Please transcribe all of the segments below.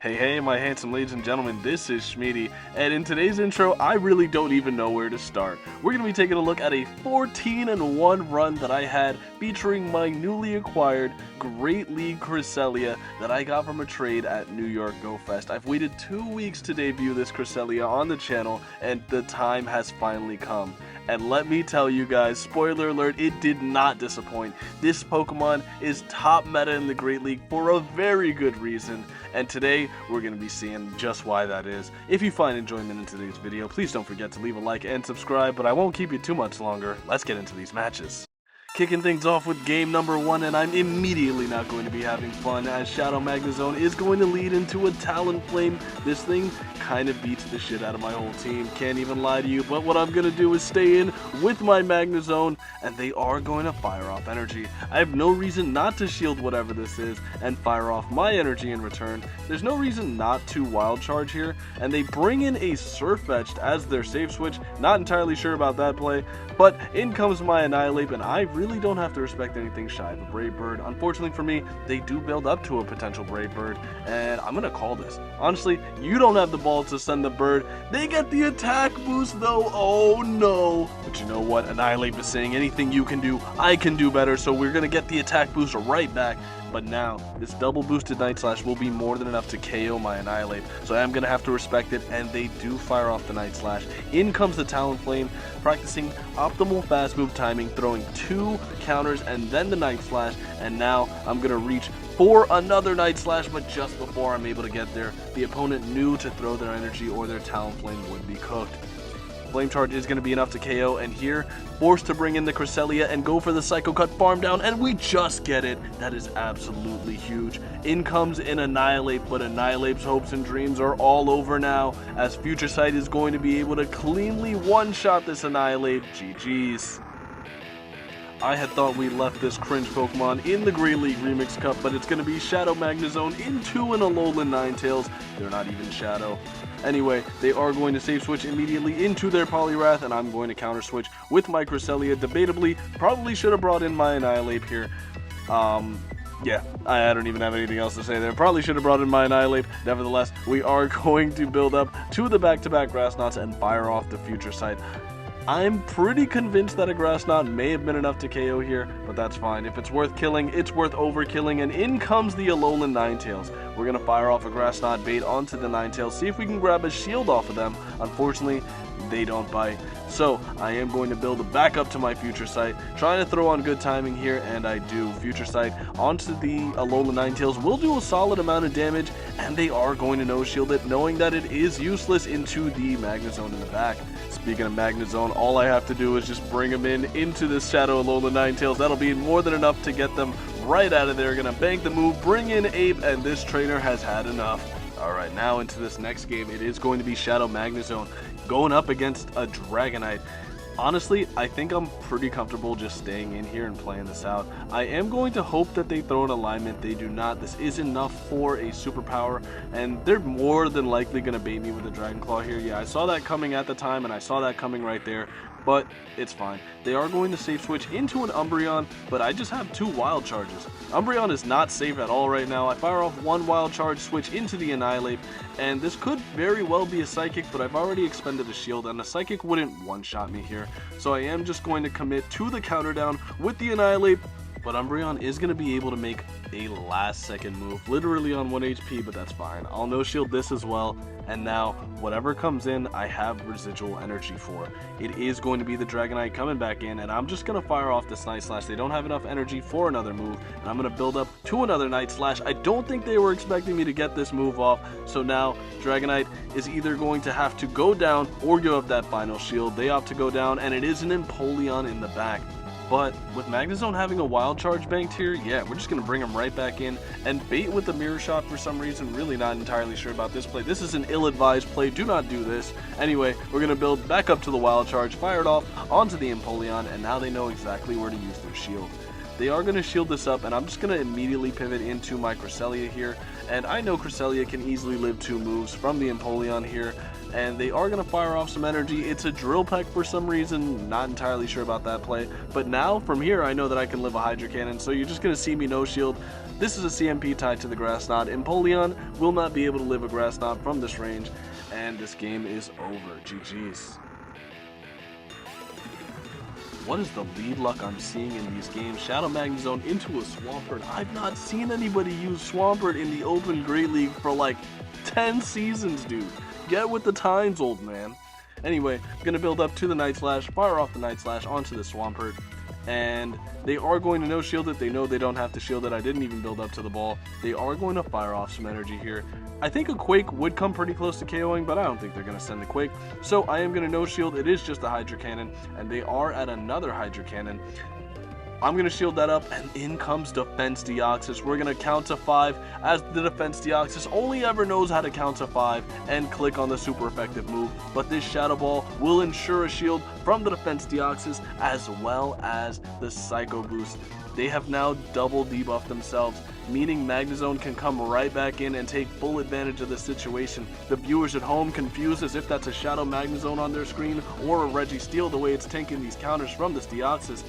Hey, my handsome ladies and gentlemen, this is Shmeaty, and in today's intro, I really don't even know where to start. We're going to be taking a look at a 14-1 run that I had featuring my newly acquired Great League Cresselia that I got from a trade at New York Go Fest. I've waited 2 weeks to debut this Cresselia on the channel, and the time has finally come. And let me tell you guys, spoiler alert, it did not disappoint. This Pokemon is top meta in the Great League for a very good reason, and today we're going to be seeing just why that is. If you find enjoyment in today's video, please don't forget to leave a like and subscribe, but I won't keep you too much longer. Let's get into these matches. Kicking things off with game number 1, and I'm immediately not going to be having fun as Shadow Magnezone is going to lead into a Talonflame. This thing kind of beats the shit out of my whole team, can't even lie to you, but what I'm going to do is stay in with my Magnezone, and they are going to fire off energy. I have no reason not to shield whatever this is and fire off my energy in return. There's no reason not to Wild Charge here, and they bring in a Surfetched as their safe switch. Not entirely sure about that play, but in comes my Annihilate, and I really don't have to respect anything shy of a Brave Bird. Unfortunately for me, they do build up to a potential Brave Bird, and I'm going to call this. Honestly, you don't have the ball to send the bird. They get the attack boost though, oh no. But you know what, Annihilate was saying anything you can do, I can do better, so we're going to get the attack boost right back. But now, this double boosted Night Slash will be more than enough to KO my Annihilate, so I am going to have to respect it, and they do fire off the Night Slash. In comes the Talonflame, practicing optimal fast move timing, throwing 2 counters and then the Night Slash, and now I'm going to reach for another Night Slash, but just before I'm able to get there, the opponent knew to throw their energy or their Talonflame would be cooked. Flame Charge is going to be enough to KO, and here, forced to bring in the Cresselia and go for the Psycho Cut farm down, and we just get it. That is absolutely huge. In comes an Annihilate, but Annihilate's hopes and dreams are all over now, as Future Sight is going to be able to cleanly one-shot this Annihilate. GG's. I had thought we left this cringe Pokemon in the Great League Remix Cup, but it's going to be Shadow Magnezone into an Alolan Ninetales. They're not even Shadow. Anyway, they are going to save switch immediately into their Poliwrath, and I'm going to counter switch with my Cresselia. Debatably, probably should have brought in my Annihilate here. Yeah, I don't even have anything else to say there. Probably should have brought in my Annihilate. Nevertheless, we are going to build up to the back-to-back Grass Knots and fire off the Future Sight. I'm pretty convinced that a Grass Knot may have been enough to KO here, but that's fine. If it's worth killing, it's worth overkilling, and in comes the Alolan Ninetales. We're going to fire off a Grass Knot bait onto the Ninetales, see if we can grab a shield off of them. Unfortunately, they don't bite. So, I am going to build back up to my Future Sight, trying to throw on good timing here, and I do. Future Sight onto the Alolan Ninetales will do a solid amount of damage, and they are going to no-shield it, knowing that it is useless into the Magnezone in the back. Speaking of Magnezone, all I have to do is just bring them into this Shadow Alolan Ninetales. That'll be more than enough to get them right out of there. Gonna bank the move, bring in Ape, and this trainer has had enough. Alright, now into this next game, it is going to be Shadow Magnezone going up against a Dragonite. Honestly, I think I'm pretty comfortable just staying in here and playing this out. I am going to hope that they throw an alignment. They do not. This is enough for a superpower, and they're more than likely going to bait me with a Dragon Claw here. Yeah, I saw that coming at the time, and I saw that coming right there, but it's fine. They are going to safe switch into an Umbreon, but I just have 2 Wild Charges. Umbreon is not safe at all right now. I fire off 1 Wild Charge, switch into the Annihilate, and this could very well be a Psychic, but I've already expended a shield, and a Psychic wouldn't one-shot me here. So I am just going to commit to the counter down with the Annihilate, but Umbreon is going to be able to make a last-second move, literally on 1 HP, but that's fine. I'll no-shield this as well, and now, whatever comes in, I have residual energy for. It is going to be the Dragonite coming back in, and I'm just going to fire off this Night Slash. They don't have enough energy for another move, and I'm going to build up to another Night Slash. I don't think they were expecting me to get this move off, so now Dragonite is either going to have to go down or give up that final shield. They opt to go down, and it is an Empoleon in the back. But with Magnezone having a Wild Charge banked here, yeah, we're just going to bring him right back in and bait with the Mirror Shot for some reason. Really not entirely sure about this play. This is an ill-advised play. Do not do this. Anyway, we're going to build back up to the Wild Charge, fire it off onto the Empoleon, and now they know exactly where to use their shield. They are going to shield this up, and I'm just going to immediately pivot into my Cresselia here. and I know Cresselia can easily live 2 moves from the Empoleon here, and they are going to fire off some energy. It's a Drill Peck for some reason, not entirely sure about that play, but now from here I know that I can live a Hydro Cannon, so you're just going to see me no shield. This is a CMP tied to the Grass Knot. Empoleon will not be able to live a Grass Knot from this range, and this game is over. GG's. What is the lead luck I'm seeing in these games? Shadow Magnezone into a Swampert. I've not seen anybody use Swampert in the Open Great League for like 10 seasons, dude. Get with the times, old man. Anyway, I'm going to build up to the Night Slash, fire off the Night Slash onto the Swampert, and they are going to no shield it. They know they don't have to shield it. I didn't even build up to the ball. They are going to fire off some energy here. I think a Quake would come pretty close to KOing, but I don't think they're going to send the Quake. So I am going to no shield. It is just a Hydro Cannon, and they are at another Hydro Cannon. I'm going to shield that up, and in comes Defense Deoxys. We're going to count to 5 as the Defense Deoxys only ever knows how to count to 5 and click on the super effective move. But this Shadow Ball will ensure a shield from the Defense Deoxys as well as the Psycho Boost. They have now double debuffed themselves, meaning Magnezone can come right back in and take full advantage of the situation. The viewers at home confused as if that's a Shadow Magnezone on their screen or a Registeel the way it's tanking these counters from this Deoxys.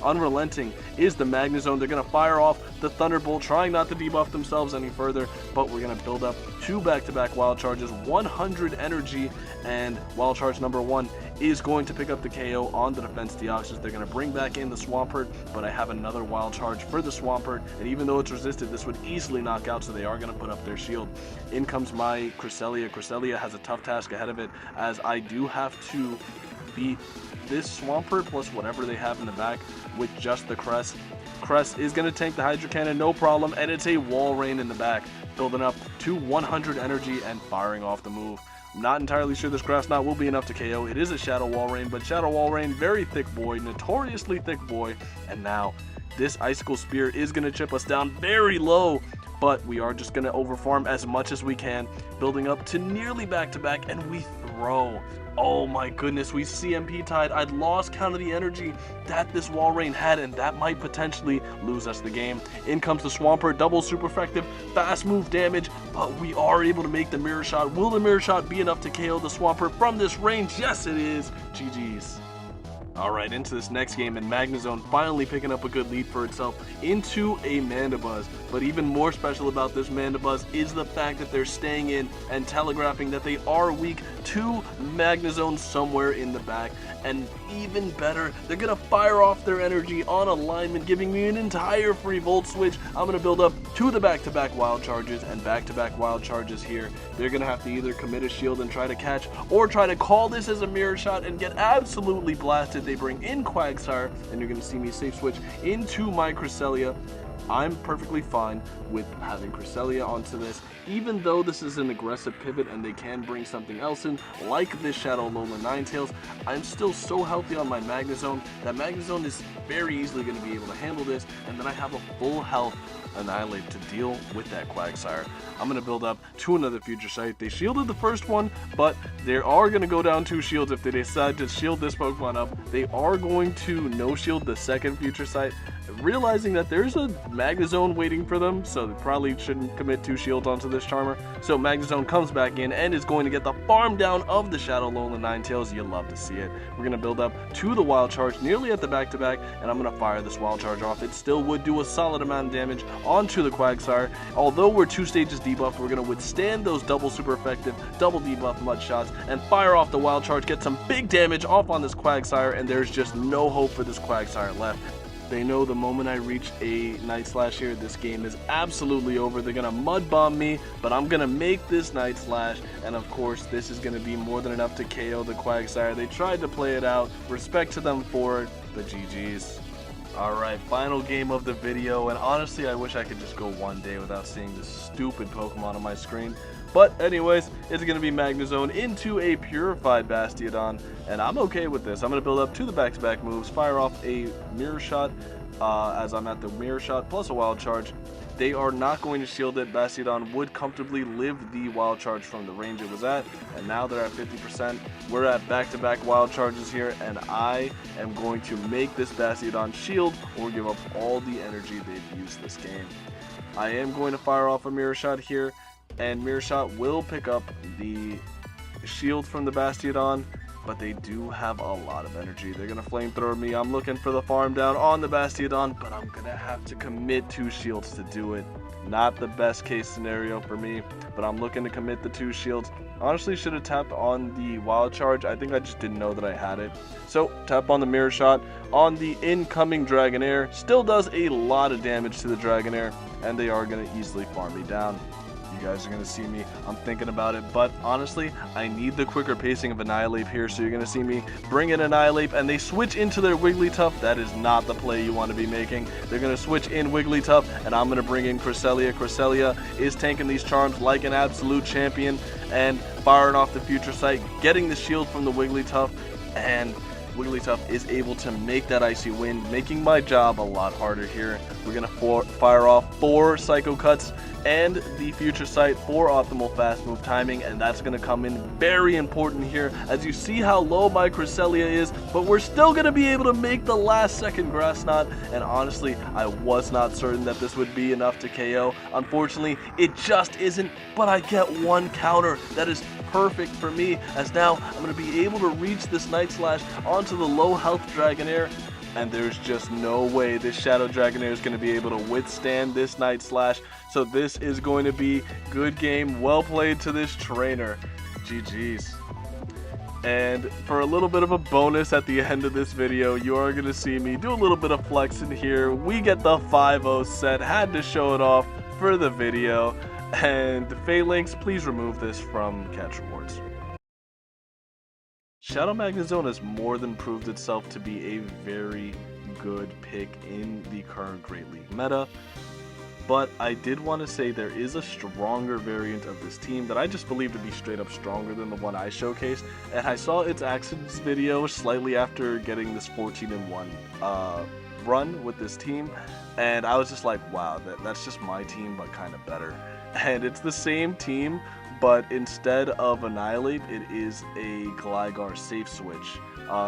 Unrelenting is the Magnezone. They're going to fire off the Thunderbolt, trying not to debuff themselves any further, but we're going to build up 2 back-to-back Wild Charges, 100 energy, and Wild Charge number 1 is going to pick up the KO on the Defense Deoxys. They're going to bring back in the Swampert, but I have another Wild Charge for the Swampert, and even though it's resisted, this would easily knock out, so they are going to put up their shield. In comes my Cresselia. Cresselia has a tough task ahead of it, as I do have to beat this Swampert plus whatever they have in the back with just the Crest. Crest is going to tank the Hydro Cannon, no problem, and it's a Wall Rain in the back, building up to 100 energy and firing off the move. I'm not entirely sure this Grass Knot will be enough to KO. It is a Shadow Wall Rain, but Shadow Wall Rain, very thick boy, notoriously thick boy, and now this Icicle Spear is going to chip us down very low, but we are just going to overfarm as much as we can, building up to nearly back-to-back, and we throw. Oh my goodness, we CMP tied. I'd lost count of the energy that this Wall Rain had, and that might potentially lose us the game. In comes the Swampert, double super effective, fast move damage, but we are able to make the Mirror Shot. Will the Mirror Shot be enough to KO the Swampert from this range? Yes, it is. GG's. Alright, into this next game, and Magnezone finally picking up a good lead for itself into a Mandibuzz. But even more special about this Mandibuzz is the fact that they're staying in and telegraphing that they are weak to Magnezone somewhere in the back. And even better, they're going to fire off their energy on alignment, giving me an entire free Volt Switch. I'm going to build up to the back-to-back Wild Charges, and back-to-back Wild Charges here. They're going to have to either commit a shield and try to catch, or try to call this as a Mirror Shot and get absolutely blasted. They bring in Quagsire, and you're going to see me safe switch into my Cresselia. I'm perfectly fine with having Cresselia onto this, even though this is an aggressive pivot and they can bring something else in, like this Shadow Alola Ninetales. I'm still so healthy on my Magnezone that Magnezone is very easily going to be able to handle this, and then I have a full health Annihilate to deal with that Quagsire. I'm going to build up to another Future Sight. They shielded the first one, but they are going to go down 2 shields if they decide to shield this Pokemon up. They are going to no shield the second Future Sight, realizing that there's a Magnezone waiting for them, so they probably shouldn't commit 2 shields onto this Charmer. So Magnezone comes back in and is going to get the farm down of the Shadow Alola Ninetales. You love to see it. We're going to build up to the Wild Charge nearly at the back-to-back, and I'm going to fire this Wild Charge off. It still would do a solid amount of damage onto the Quagsire. Although we're 2 stages debuffed, we're going to withstand those double super effective, double debuff mud shots, and fire off the Wild Charge, get some big damage off on this Quagsire, and there's just no hope for this Quagsire left. They know the moment I reach a Night Slash here, this game is absolutely over. They're going to mud bomb me, but I'm going to make this Night Slash, and of course, this is going to be more than enough to KO the Quagsire. They tried to play it out. Respect to them for it, but GG's. Alright, final game of the video, and honestly, I wish I could just go one day without seeing this stupid Pokemon on my screen. But anyways, it's going to be Magnezone into a Purified Bastiodon, and I'm okay with this. I'm going to build up to the back-to-back moves, fire off a Mirror Shot, as I'm at the Mirror Shot, plus a Wild Charge. They are not going to shield it. Bastiodon would comfortably live the Wild Charge from the range it was at, and now they're at 50%. We're at back-to-back Wild Charges here, and I am going to make this Bastiodon shield or give up all the energy they've used this game. I am going to fire off a Mirror Shot here, and Mirror Shot will pick up the shield from the Bastiodon, but they do have a lot of energy. They're going to Flamethrower me. I'm looking for the farm down on the Bastiodon, but I'm going to have to commit 2 shields to do it. Not the best case scenario for me, but I'm looking to commit the 2 shields. Honestly, should have tapped on the Wild Charge. I think I just didn't know that I had it. So, tap on the Mirror Shot on the incoming Dragonair. Still does a lot of damage to the Dragonair, and they are going to easily farm me down. You guys are going to see me, I'm thinking about it, but honestly, I need the quicker pacing of Annihilape here, so you're going to see me bring in Annihilape, and they switch into their Wigglytuff. That is not the play you want to be making. They're going to switch in Wigglytuff, and I'm going to bring in Cresselia. Cresselia is tanking these charms like an absolute champion, and firing off the Future Sight, getting the shield from the Wigglytuff, and Wigglytuff is able to make that Icy Wind, making my job a lot harder here. We're going to fire off 4 Psycho Cuts and the Future Sight for optimal fast move timing, and that's going to come in very important here as you see how low my Cresselia is, but we're still going to be able to make the last second Grass Knot, and honestly, I was not certain that this would be enough to KO. Unfortunately, it just isn't, but I get 1 counter. That is perfect for me, as now I'm going to be able to reach this Night Slash onto the low health Dragonair, and there's just no way this Shadow Dragonair is going to be able to withstand this Night Slash. So this is going to be good game. Well played to this trainer. GG's. And for a little bit of a bonus at the end of this video, you are going to see me do a little bit of flexing here. We get the 5-0 set. Had to show it off for the video. And Phalanx, please remove this from catch rewards. Shadow Magnezone has more than proved itself to be a very good pick in the current Great League meta, but I did want to say there is a stronger variant of this team that I just believe to be straight up stronger than the one I showcased, and I saw its actions video slightly after getting this 14-1 run with this team, and I was just like, wow, that's just my team but kind of better. And it's the same team, but instead of Annihilape, it is a Gligar safe switch.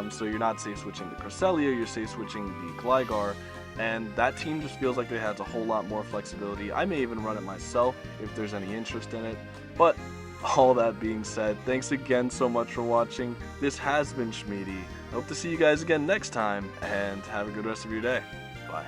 So you're not safe switching the Cresselia, you're safe switching the Gligar, and that team just feels like they has a whole lot more flexibility. I may even run it myself if there's any interest in it. But all that being said, thanks again so much for watching. This has been Shmeaty. Hope to see you guys again next time, and have a good rest of your day. Bye.